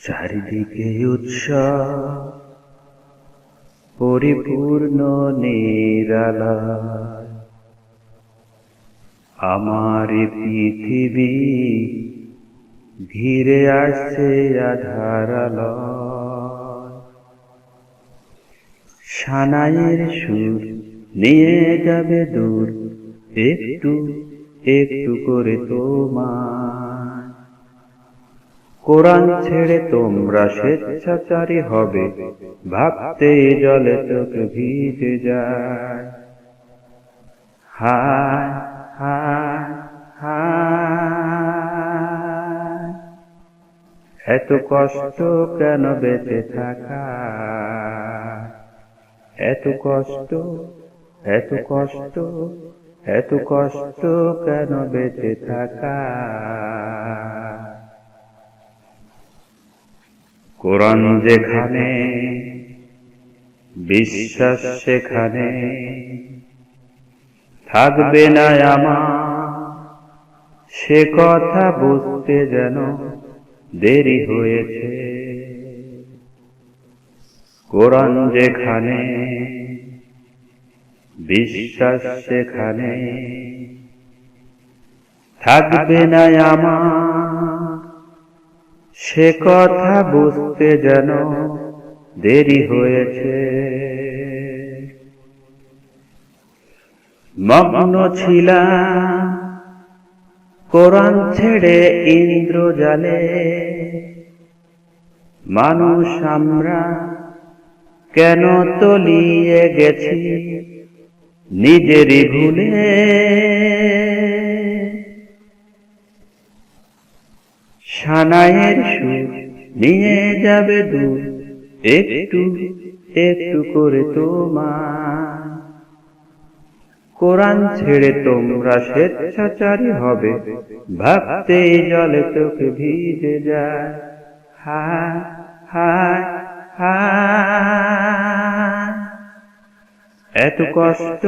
চারিদিকে উৎসব পরিপূর্ণ নিরালায়, আমার পৃথিবী ঘিরে আসছে আঁধার আলোয়। সানাইয়ের সুর নিয়ে যাবে দূর, একটু একটু করে তোমায়। কোরআন ছেড়ে তোমরা স্বেচ্ছাচারী হবে, ভাবতে জলে চোখ ভিজে যায়। হায় হায় হায়, এত কষ্ট কেন বেঁচে থাকা, এত কষ্ট এত কষ্ট এত কষ্ট কেন বেঁচে থাকা। কোরআন যেখানে, বিশ্বাস সেখানে, থাকবে না আমার সে কথা বুঝতে যেন দেরি হয়েছে। কোরআন যেখানে, বিশ্বাস সেখানে, থাকবে না আমার সে কথা বুঝতে যেন দেরি হয়েছে। মগ্ন ছিলাম কোরআন ছেড়ে ইন্দ্রজালে, মানুষ আমরা কেন তলিয়ে গেছি নিজেরই ভুলে। সানাইয়ের সুর নিয়ে যাবে দূর, একটু একটু করে তোমায়। কোরআন ছেড়ে তোমরা স্বেচ্ছাচারী হবে, ভাবতে জলে চোখ ভিজে যায়। হায় হায় হায়, এত কষ্ট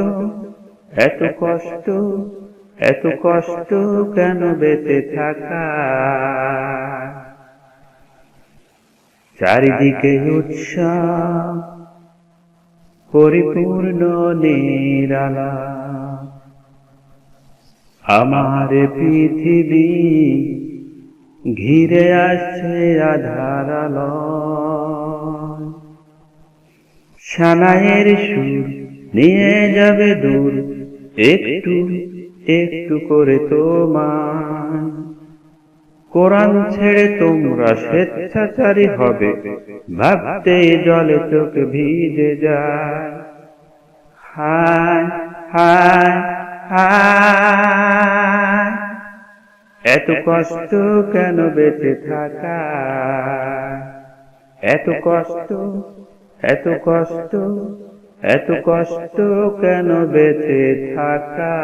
এত কষ্ট এত কষ্ট কেন বেঁচে থাকা। চারিদিকে উৎসব পরিপূর্ণ নিরালা, আমার পৃথিবী ঘিরে আসছে আঁধার আলোয়। সানাইয়ের সুর নিয়ে যাবে দূর, একটু একটু করে তোমায়। কোরআন ছেড়ে তোমরা স্বেচ্ছাচারী হবে, ভাবতে জলে চোখ ভিজে যায়। হায় হায় হায়, এত কষ্ট কেন বেঁচে থাকা, এত কষ্ট এত কষ্ট এত কষ্ট কেন বেঁচে থাকা।